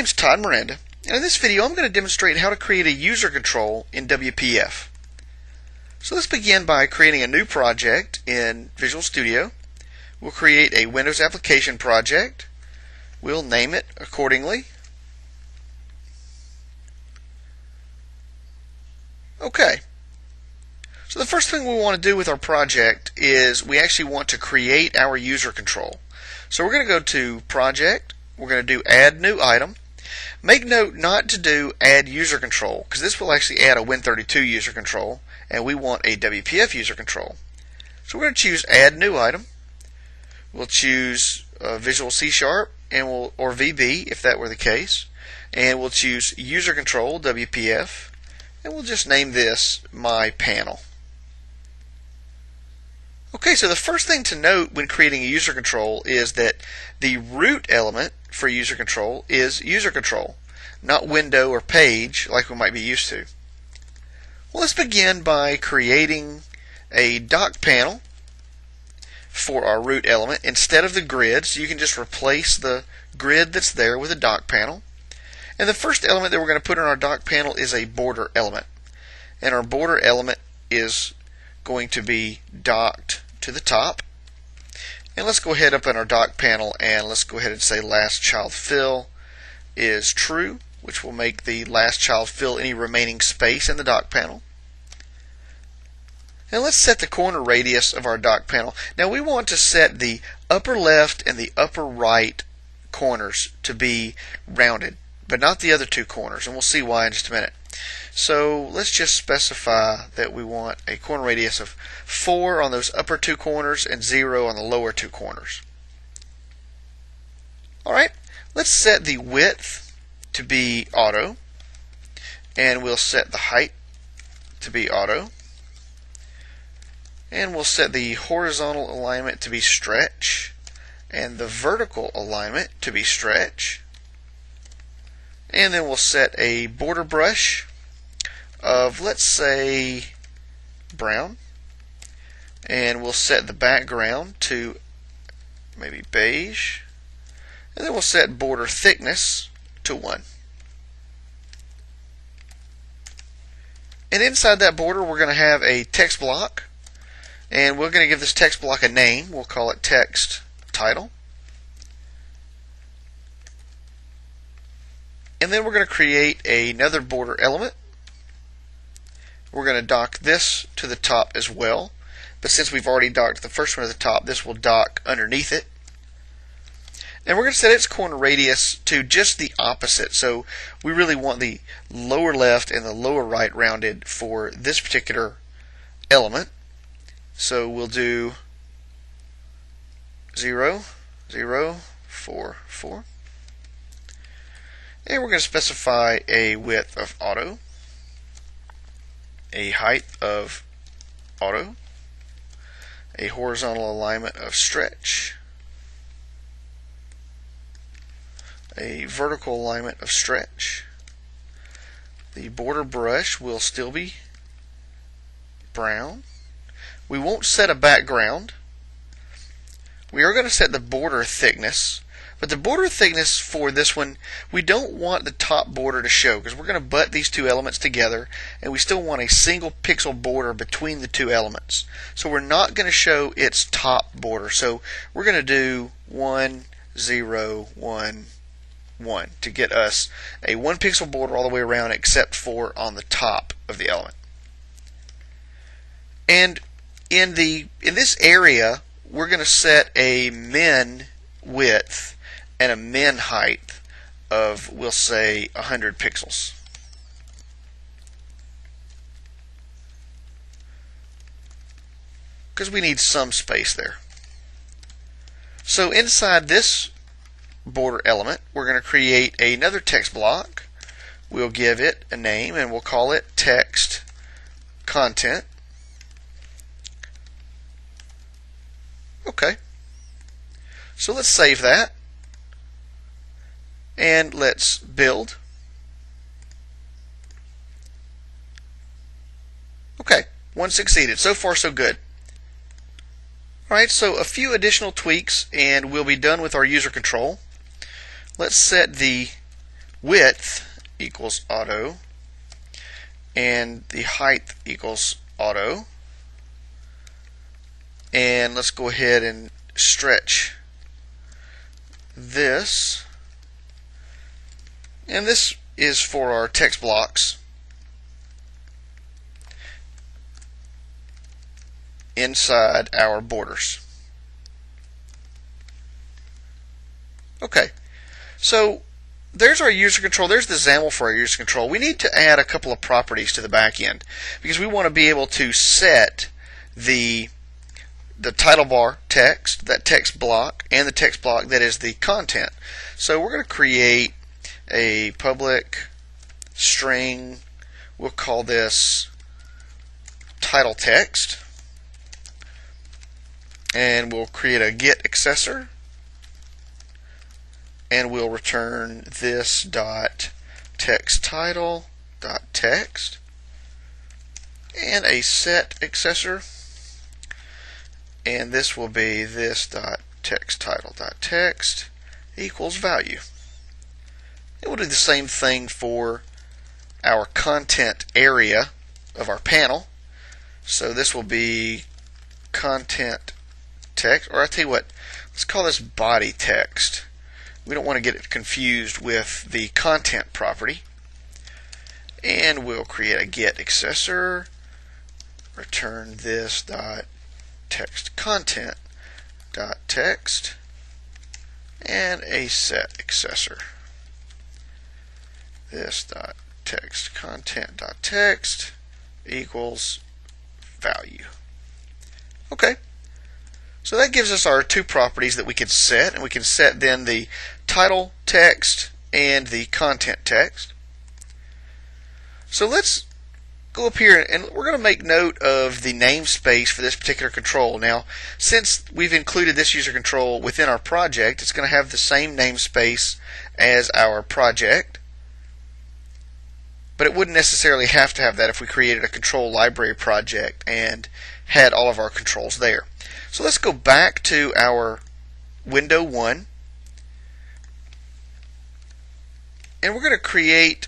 is Todd Miranda, and in this video I'm going to demonstrate how to create a user control in WPF. So let's begin by creating a new project in Visual Studio. We'll create a Windows application project. We'll name it accordingly. Okay. So the first thing we want to do with our project is we actually want to create our user control. So we're going to go to Project. We're going to do Add New Item. Make note not to do Add User Control, because this will actually add a Win32 user control, and we want a WPF user control. So we're going to choose Add New Item. We'll choose Visual C# and or VB if that were the case, and we'll choose User Control WPF, and we'll just name this My Panel. Okay, so the first thing to note when creating a user control is that the root element for user control is user control, not window or page like we might be used to. Well, let's begin by creating a dock panel for our root element instead of the grid, so you can just replace the grid that's there with a dock panel. And the first element that we're going to put in our dock panel is a border element, and our border element is going to be docked to the top. And let's go ahead up in our dock panel and let's go ahead and say last child fill is true, which will make the last child fill any remaining space in the dock panel. And let's set the corner radius of our dock panel. Now we want to set the upper left and the upper right corners to be rounded, but not the other two corners, and we'll see why in just a minute. So let's just specify that we want a corner radius of 4 on those upper two corners and 0 on the lower two corners. Alright, let's set the width to be auto, and we'll set the height to be auto, and we'll set the horizontal alignment to be stretch and the vertical alignment to be stretch, and then we'll set a border brush of, let's say, brown, and we'll set the background to maybe beige, and then we'll set border thickness to 1. And inside that border we're going to have a text block, and we're going to give this text block a name. We'll call it text title. And then we're going to create another border element. We're going to dock this to the top as well, but since we've already docked the first one to the top, this will dock underneath it. And we're going to set its corner radius to just the opposite, so we really want the lower left and the lower right rounded for this particular element. So we'll do 0, 0, 4, 4. And we're going to specify a width of auto, a height of auto, a horizontal alignment of stretch, a vertical alignment of stretch. The border brush will still be brown. We won't set a background. We are going to set the border thickness, but the border thickness for this one, we don't want the top border to show, because we're going to butt these two elements together, and we still want a single pixel border between the two elements. So we're not going to show its top border. So we're going to do 1, 0, 1, 1 to get us a 1 pixel border all the way around except for on the top of the element. And in this area, we're going to set a min width and a min height of, we'll say, 100 pixels. Because we need some space there. So inside this border element, we're going to create another text block. We'll give it a name and we'll call it text content. Okay. So let's save that. And let's build. Okay, one succeeded. So far, so good. Alright, so a few additional tweaks and we'll be done with our user control. Let's set the width equals auto, and the height equals auto. And let's go ahead and stretch this. And this is for our text blocks inside our borders. Okay, so there's our user control. There's the XAML for our user control. We need to add a couple of properties to the back end because we want to be able to set the title bar text, that text block, and the text block that is the content. So we're going to create a public string. We'll call this title text, and we'll create a get accessor, and we'll return this dot text title dot text and a set accessor, and this will be this dot text title dot text equals value. And we'll do the same thing for our content area of our panel. So this will be content text, or I tell you what, let's call this body text. We don't want to get it confused with the content property. And we'll create a get accessor, return this dot text content dot text, and a set accessor. This dot text content dot text equals value. Okay. So that gives us our two properties that we can set, and we can set then the title text and the content text. So let's go up here, and we're going to make note of the namespace for this particular control. Now, since we've included this user control within our project, it's going to have the same namespace as our project, but it wouldn't necessarily have to have that if we created a control library project and had all of our controls there. So let's go back to our window 1, and we're going to create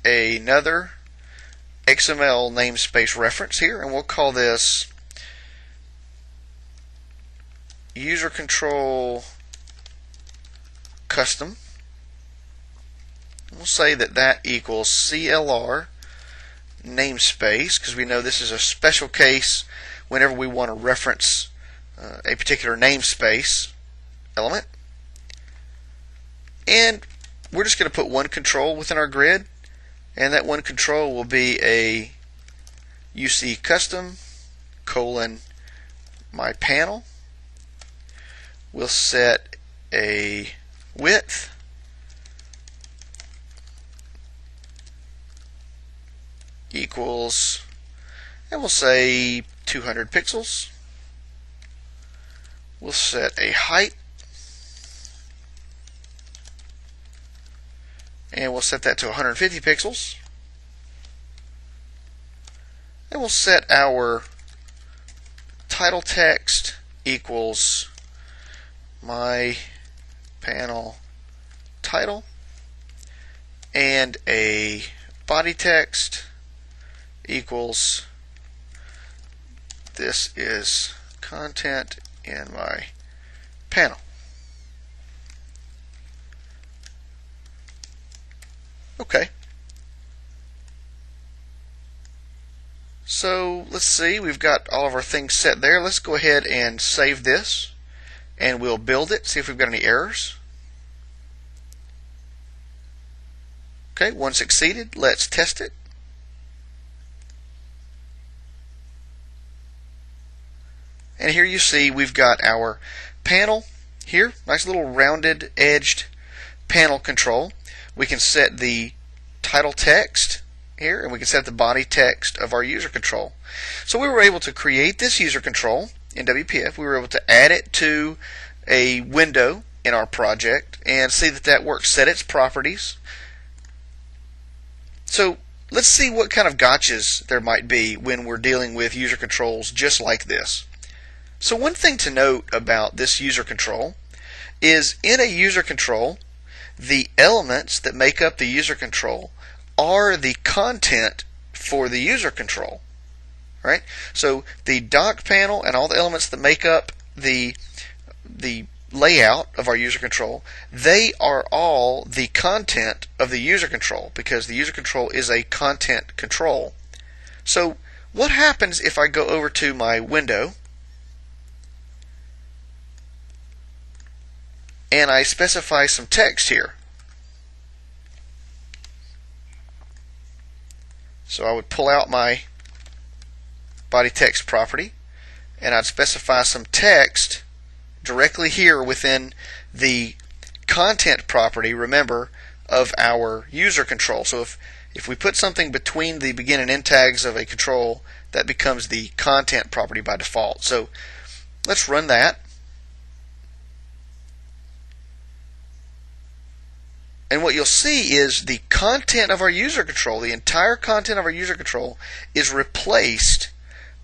another XML namespace reference here, and we'll call this user control custom. We'll say that that equals CLR namespace, because we know this is a special case whenever we want to reference a particular namespace element. And we're just going to put one control within our grid, and that one control will be a UC custom colon my panel. We'll set a width equals, and we'll say 200 pixels. We'll set a height, and we'll set that to 150 pixels. And we'll set our title text equals my panel title, and a body text equals this is content in my panel. Okay. So let's see, we've got all of our things set there. Let's go ahead and save this, and we'll build it, see if we've got any errors. Okay, one succeeded. Let's test it. And here you see we've got our panel here, nice little rounded edged panel control. We can set the title text here, and we can set the body text of our user control. So we were able to create this user control in WPF. We were able to add it to a window in our project and see that that works, set its properties. So let's see what kind of gotchas there might be when we're dealing with user controls just like this. So one thing to note about this user control is in a user control, the elements that make up the user control are the content for the user control. Right? So the dock panel and all the elements that make up the layout of our user control, they are all the content of the user control, because the user control is a content control. So what happens if I go over to my window and I specify some text here? So I would pull out my body text property and I'd specify some text directly here within the content property, remember, of our user control. So if we put something between the begin and end tags of a control, that becomes the content property by default. So let's run that. And what you'll see is the content of our user control, the entire content of our user control, is replaced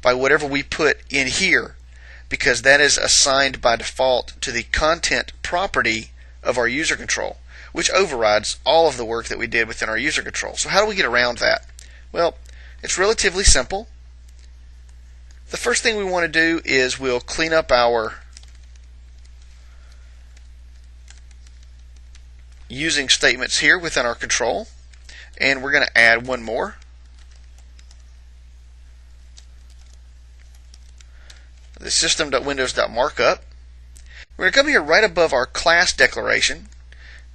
by whatever we put in here, because that is assigned by default to the content property of our user control, which overrides all of the work that we did within our user control. So how do we get around that? Well, it's relatively simple. The first thing we want to do is we'll clean up our using statements here within our control, and we're going to add one more. The system.windows.markup. We're going to come here right above our class declaration,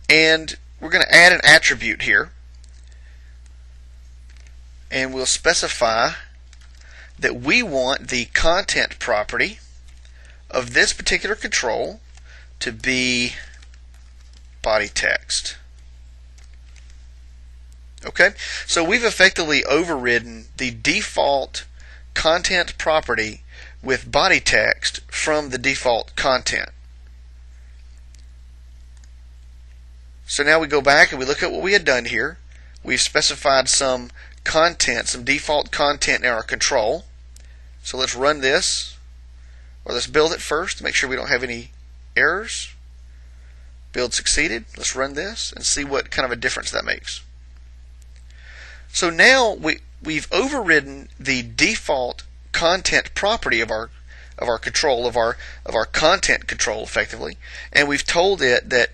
and we're going to add an attribute here, and we'll specify that we want the content property of this particular control to be body text. Okay, so we've effectively overridden the default content property with body text from the default content. So now we go back and we look at what we had done here. We've specified some content, some default content in our control. So let's run this, or let's build it first to make sure we don't have any errors. Build succeeded. Let's run this and see what kind of a difference that makes. So now we've overridden the default content property of our control, of our content control effectively, and we've told it that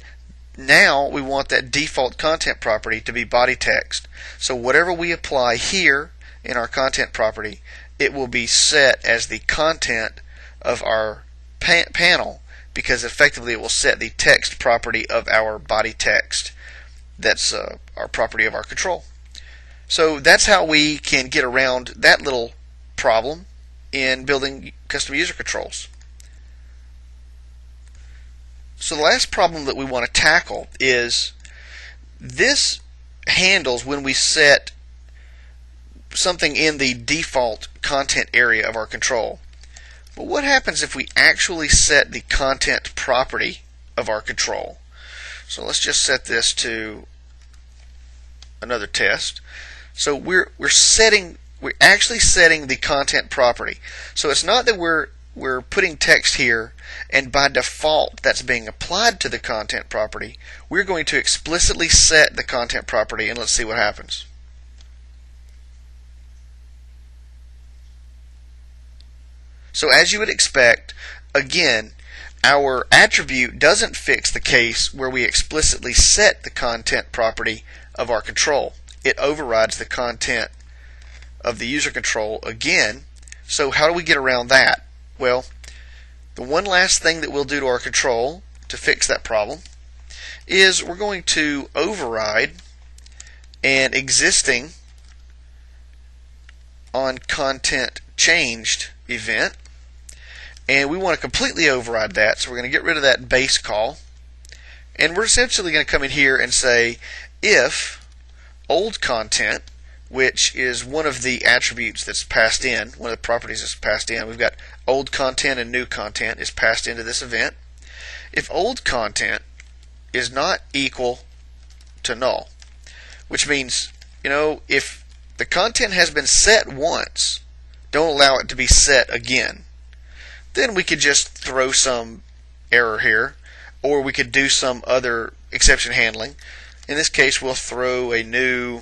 now we want that default content property to be body text. So whatever we apply here in our content property, it will be set as the content of our panel, because effectively it will set the text property of our body text. That's our property of our control. So that's how we can get around that little problem in building custom user controls. So the last problem that we want to tackle is this handles when we set something in the default content area of our control. But what happens if we actually set the content property of our control? So let's just set this to another test. So we're actually setting the content property. So it's not that we're putting text here and by default that's being applied to the content property. We're going to explicitly set the content property, and let's see what happens. So as you would expect, again, our attribute doesn't fix the case where we explicitly set the content property of our control. It overrides the content of the user control again. So how do we get around that? Well, the one last thing that we'll do to our control to fix that problem is we're going to override an existing on content changed event, and we want to completely override that. So we're going to get rid of that base call, and we're essentially going to come in here and say if old content, which is one of the attributes that's passed in, one of the properties that's passed in. We've got old content and new content is passed into this event. If old content is not equal to null, which means, if the content has been set once, don't allow it to be set again, then we could just throw some error here, or we could do some other exception handling. In this case, we'll throw a new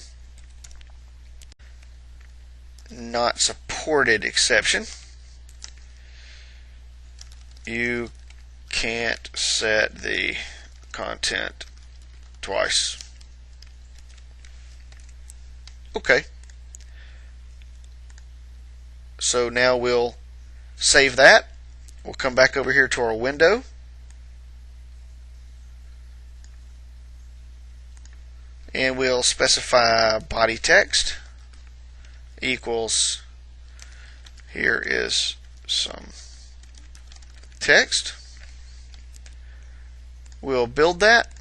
not supported exception. You can't set the content twice. Okay. So now we'll save that. We'll come back over here to our window. And we'll specify body text equals, here is some text. We'll build that.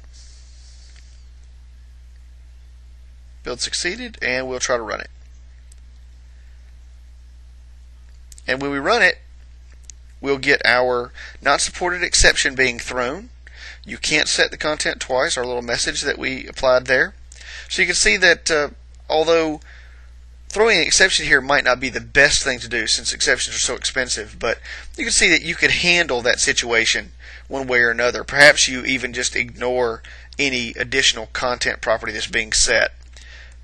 Build succeeded, and we'll try to run it. And when we run it, we'll get our not supported exception being thrown. You can't set the content twice, our little message that we applied there. So you can see that although throwing an exception here might not be the best thing to do since exceptions are so expensive, but you can see that you could handle that situation one way or another. Perhaps you even just ignore any additional content property that's being set.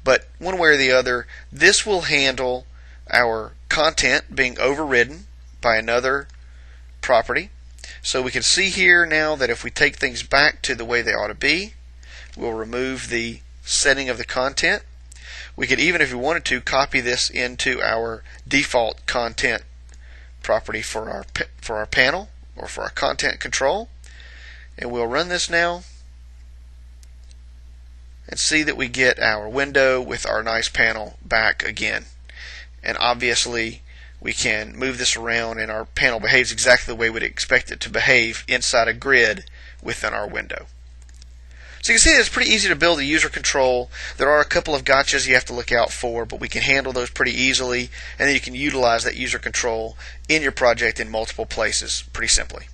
But one way or the other, this will handle our content being overridden by another property. So we can see here now that if we take things back to the way they ought to be, we'll remove the setting of the content. We could even, if we wanted to, copy this into our default content property for our panel or for our content control. And we'll run this now and see that we get our window with our nice panel back again. And obviously we can move this around and our panel behaves exactly the way we'd expect it to behave inside a grid within our window. So you can see that it's pretty easy to build a user control. There are a couple of gotchas you have to look out for, but we can handle those pretty easily, and then you can utilize that user control in your project in multiple places pretty simply.